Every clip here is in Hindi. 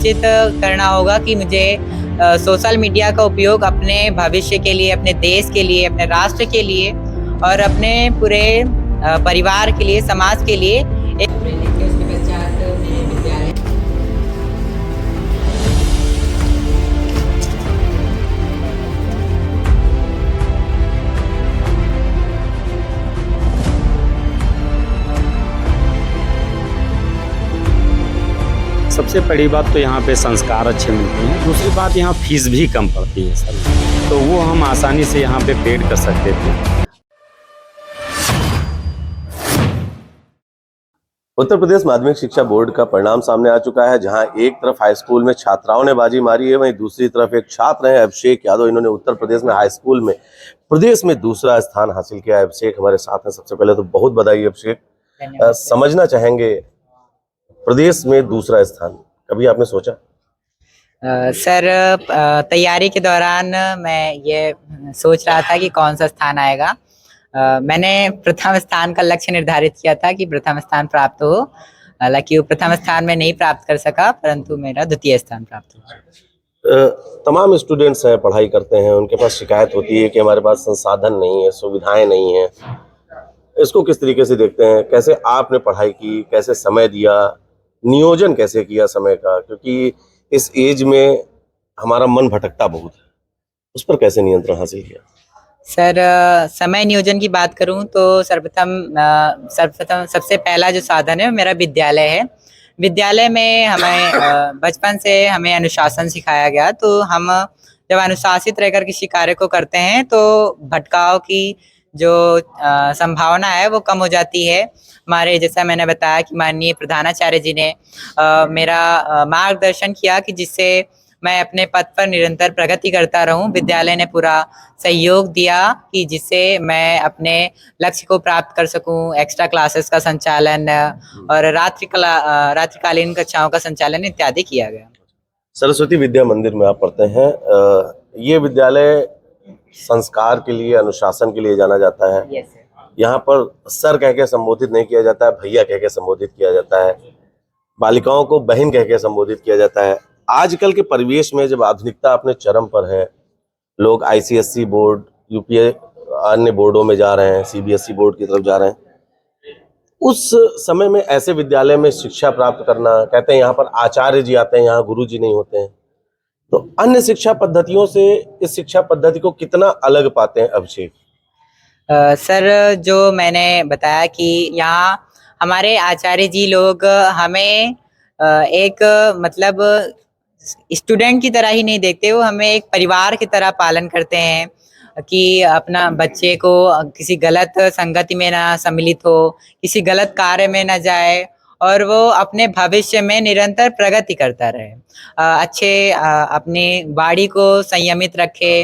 सुनिश्चित करना होगा कि मुझे सोशल मीडिया का उपयोग अपने भविष्य के लिए, अपने देश के लिए, अपने राष्ट्र के लिए और अपने पूरे परिवार के लिए, समाज के लिए एक उसके पश्चात मेरे विद्यालय सबसे बड़ी बात तो यहाँ पे संस्कार अच्छे मिलते हैं। दूसरी बात यहाँ फीस भी कम पड़ती है सर, तो वो हम आसानी से यहाँ पे पेड कर सकते थे। उत्तर प्रदेश माध्यमिक शिक्षा बोर्ड का परिणाम सामने आ चुका है, जहां एक तरफ हाई स्कूल में छात्राओं ने बाजी मारी है, वहीं दूसरी तरफ एक छात्र हैं अभिषेक यादव। इन्होंने उत्तर प्रदेश में हाई स्कूल में प्रदेश में दूसरा स्थान हासिल किया है। अभिषेक हमारे साथ हैं। सबसे पहले तो बहुत बधाई अभिषेक। समझना चाहेंगे, प्रदेश में दूसरा स्थान कभी आपने सोचा? सर, तैयारी के दौरान मैं ये सोच रहा था कि कौन सा स्थान आएगा। मैंने प्रथम स्थान का लक्ष्य निर्धारित किया था कि प्रथम स्थान प्राप्त हो। हालांकि वो प्रथम स्थान में नहीं प्राप्त कर सका, परंतु मेरा द्वितीय स्थान प्राप्त हो। तमाम स्टूडेंट्स हैं, पढ़ाई करते हैं, उनके पास शिकायत होती है कि हमारे पास संसाधन नहीं है, सुविधाएं नहीं है। इसको किस तरीके से देखते हैं? कैसे आपने पढ़ाई की, कैसे समय दिया, नियोजन कैसे किया समय का? क्योंकि इस एज में हमारा मन भटकता बहुत है, उस पर कैसे नियंत्रण हासिल किया? सर, समय नियोजन की बात करूं तो सर्वप्रथम सबसे पहला जो साधन है वो मेरा विद्यालय है। विद्यालय में हमें बचपन से हमें अनुशासन सिखाया गया, तो हम जब अनुशासित रहकर किसी कार्य को करते हैं तो भटकाव की जो संभावना है वो कम हो जाती है। हमारे, जैसा मैंने बताया कि माननीय प्रधानाचार्य जी ने मेरा मार्गदर्शन किया कि जिससे मैं अपने पद पर निरंतर प्रगति करता रहूं। विद्यालय ने पूरा सहयोग दिया कि जिससे मैं अपने लक्ष्य को प्राप्त कर सकूं। एक्स्ट्रा क्लासेस का संचालन और रात्रिकालीन कक्षाओं का संचालन इत्यादि किया गया। सरस्वती विद्या मंदिर में आप पढ़ते हैं। ये विद्यालय संस्कार के लिए, अनुशासन के लिए जाना जाता है। Yes sir. यहाँ पर सर कह के संबोधित नहीं किया जाता है, भैया कह के संबोधित किया जाता है। बालिकाओं को बहन कह के संबोधित किया जाता है। आजकल के परिवेश में जब आधुनिकता अपने चरम पर है, लोग आईसीएसई बोर्ड, यूपीए, अन्य बोर्डों में जा रहे हैं, सीबीएसई बोर्ड की तरफ जा रहे हैं। उस समय में ऐसे विद्यालय में शिक्षा प्राप्त करना, कहते हैं यहाँ पर आचार्य जी आते हैं, यहाँ गुरु जी नहीं होते हैं, तो अन्य शिक्षा पद्धतियों से इस शिक्षा पद्धति को कितना अलग पाते हैं अभिषेक? सर, जो मैंने बताया कि यहाँ हमारे आचार्य जी लोग हमें एक मतलब स्टूडेंट की तरह ही नहीं देखते, वो हमें एक परिवार की तरह पालन करते हैं कि अपना बच्चे को किसी गलत संगति में ना सम्मिलित हो, किसी गलत कार्य में ना जाए और वो अपने भविष्य में निरंतर प्रगति करता रहे। अपनी वाणी को संयमित रखे,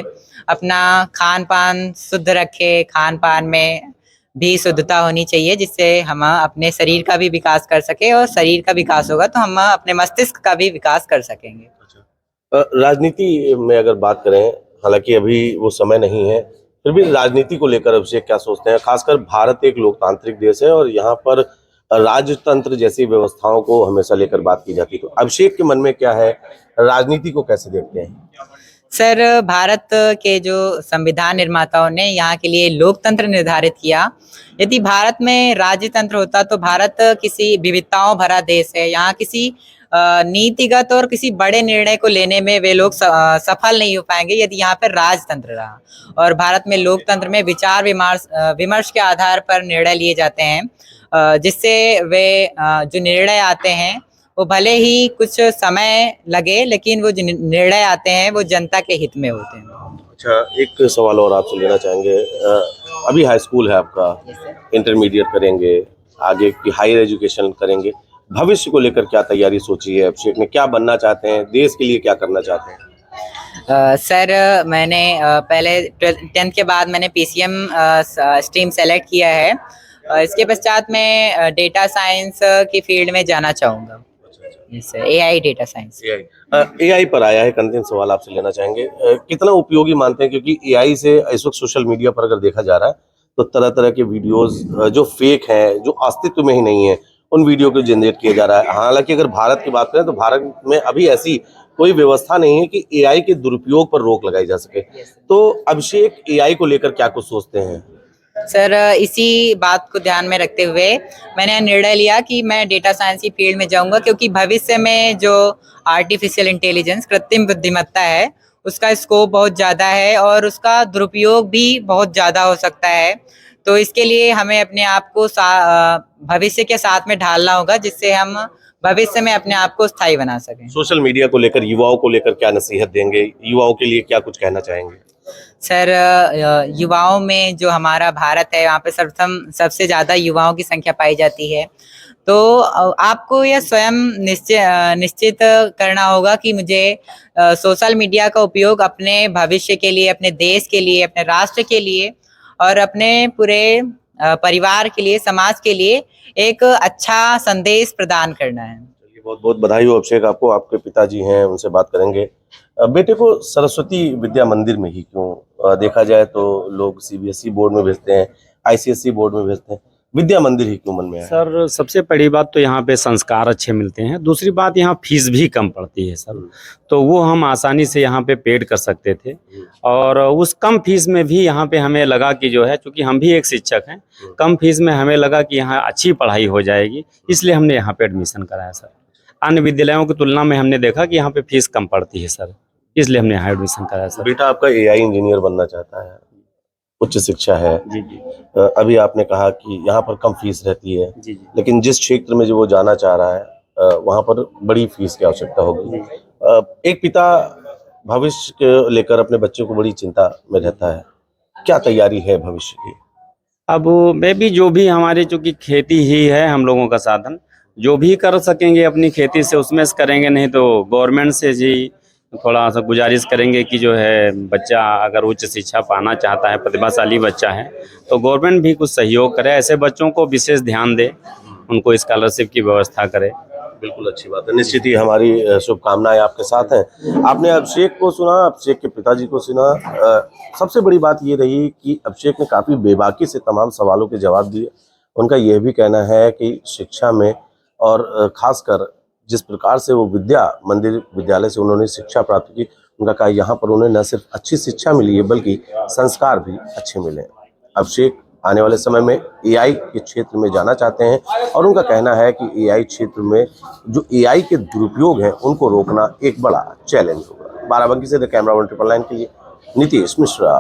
अपना खान पान शुद्ध रखे। खान पान में भी शुद्धता होनी चाहिए, जिससे हम अपने शरीर का भी विकास कर सके, और शरीर का विकास होगा तो हम अपने मस्तिष्क का भी विकास कर सकेंगे। राजनीति में अगर बात करें, हालांकि अभी वो समय नहीं है, फिर भी राजनीति को लेकर अभिषेक क्या सोचते हैं? खासकर भारत एक लोकतांत्रिक देश है और यहाँ पर राजतंत्र जैसी व्यवस्थाओं को हमेशा लेकर बात की जाती है, तो अभिषेक के मन में क्या है? राजनीति को कैसे देखते हैं? सर, भारत के जो संविधान निर्माताओं ने यहाँ के लिए लोकतंत्र निर्धारित किया। यदि भारत में राज्यतंत्र होता तो भारत किसी विविधताओं भरा देश है। यहाँ किसी नीतिगत और किसी बड़े निर्णय को लेने में वे लोग सफल नहीं हो पाएंगे यदि यहाँ पर राजतंत्र रहा। और भारत में लोकतंत्र में विचार विमर्श के आधार पर निर्णय लिए जाते हैं, जिससे वे जो निर्णय आते हैं वो भले ही कुछ समय लगे, लेकिन वो जो निर्णय आते हैं वो जनता के हित में होते हैं। अच्छा, एक सवाल और आपसे लेना चाहेंगे। अभी हाई स्कूल है आपका, इंटरमीडिएट करेंगे, आगे की हायर एजुकेशन करेंगे, भविष्य को लेकर क्या तैयारी सोची है अभिषेक ने? क्या बनना चाहते हैं, देश के लिए क्या करना चाहते हैं? सर, मैंने पहले 10th के बाद मैंने पीसीएम स्ट्रीम सेलेक्ट किया है। इसके पश्चात मैं डेटा साइंस की फील्ड में जाना चाहूँगा। AI, data science. एआई पर आया है, एक अंतिम सवाल आपसे लेना चाहेंगे। कितना उपयोगी मानते हैं? क्योंकि एआई से इस वक्त सोशल मीडिया पर अगर देखा जा रहा है तो तरह तरह के वीडियोस जो फेक हैं, जो अस्तित्व में ही नहीं है, उन वीडियो को जनरेट किया जा रहा है। हालांकि अगर भारत की बात करें तो भारत में अभी ऐसी कोई व्यवस्था नहीं है कि एआई के दुरुपयोग पर रोक लगाई जा सके। तो अभिषेक एआई को लेकर क्या कुछ सोचते हैं? सर, इसी बात को ध्यान में रखते हुए मैंने निर्णय लिया कि मैं डेटा साइंस की फील्ड में जाऊंगा, क्योंकि भविष्य में जो आर्टिफिशियल इंटेलिजेंस, कृत्रिम बुद्धिमत्ता है, उसका स्कोप बहुत ज़्यादा है और उसका दुरुपयोग भी बहुत ज़्यादा हो सकता है। तो इसके लिए हमें अपने आप को भविष्य के साथ में ढालना होगा, जिससे हम भविष्य में अपने आप को स्थायी बना सकें। सोशल मीडिया को लेकर, युवाओं को लेकर क्या नसीहत देंगे? युवाओं के लिए क्या कुछ कहना चाहेंगे? सर, युवाओं में जो हमारा भारत है, वहाँ पे सर्वप्रथम सबसे ज़्यादा युवाओं की संख्या पाई जाती है। तो आपको यह स्वयं निश्चित करना होगा कि मुझे सोशल मीडिया का उपयोग अपने भविष्य के लिए, अपने देश के लिए, अपने राष्ट्र के लिए और अपने पूरे परिवार के लिए, समाज के लिए एक अच्छा संदेश प्रदान करना है। चलिए, बहुत बहुत बधाई हो अभिषेक आपको। आपके पिताजी हैं, उनसे बात करेंगे। बेटे को सरस्वती विद्या मंदिर में ही क्यों? देखा जाए तो लोग सीबीएसई बोर्ड में भेजते हैं, आईसीएसई बोर्ड में भेजते हैं, विद्या मंदिर ही क्यों मन में आया? सर, सबसे बड़ी बात तो यहाँ पे संस्कार अच्छे मिलते हैं। दूसरी बात, यहाँ फीस भी कम पड़ती है सर, तो वो हम आसानी से यहाँ पे पेड कर सकते थे। और उस कम फीस में भी यहाँ पे हमें लगा कि जो है, चूँकि हम भी एक शिक्षक हैं, कम फीस में हमें लगा कि यहाँ अच्छी पढ़ाई हो जाएगी, इसलिए हमने यहाँ पे एडमिशन कराया सर। अन्य विद्यालयों की तुलना में हमने देखा कि यहाँ पे फीस कम पड़ती है सर, इसलिए हमने यहाँ एडमिशन कराया सर। बेटा आपका एआई इंजीनियर बनना चाहता है, उच्च शिक्षा है। जी जी अभी आपने कहा कि यहाँ पर कम फीस रहती है, जी जी लेकिन जिस क्षेत्र में जो वो जाना चाह रहा है वहाँ पर बड़ी फीस की आवश्यकता होगी। एक पिता भविष्य को लेकर अपने बच्चे को बड़ी चिंता में रहता है, क्या तैयारी है भविष्य की? अब मैं भी, जो भी हमारी, चूँकि खेती ही है हम लोगों का साधन, जो भी कर सकेंगे अपनी खेती से उसमें से करेंगे, नहीं तो गवर्नमेंट से जी थोड़ा सा गुजारिश करेंगे कि जो है बच्चा अगर उच्च शिक्षा पाना चाहता है, प्रतिभाशाली बच्चा है, तो गवर्नमेंट भी कुछ सहयोग करे, ऐसे बच्चों को विशेष ध्यान दे, उनको स्कॉलरशिप की व्यवस्था करे। बिल्कुल अच्छी बात है। निश्चित ही हमारी शुभकामनाएं आपके साथ हैं। आपने अभिषेक को सुना, अभिषेक के पिताजी को सुना। सबसे बड़ी बात ये रही कि अभिषेक ने काफ़ी बेबाकी से तमाम सवालों के जवाब दिए। उनका यह भी कहना है कि शिक्षा में और खासकर जिस प्रकार से वो विद्या मंदिर विद्यालय से उन्होंने शिक्षा प्राप्त की, उनका कहा यहाँ पर उन्हें न सिर्फ अच्छी शिक्षा मिली है बल्कि संस्कार भी अच्छे मिले। अभिषेक आने वाले समय में एआई के क्षेत्र में जाना चाहते हैं और उनका कहना है कि एआई क्षेत्र में जो एआई के दुरुपयोग हैं उनको रोकना एक बड़ा चैलेंज होगा। बाराबंकी से द कैमरा 1 999 के लिए नीतीश मिश्रा।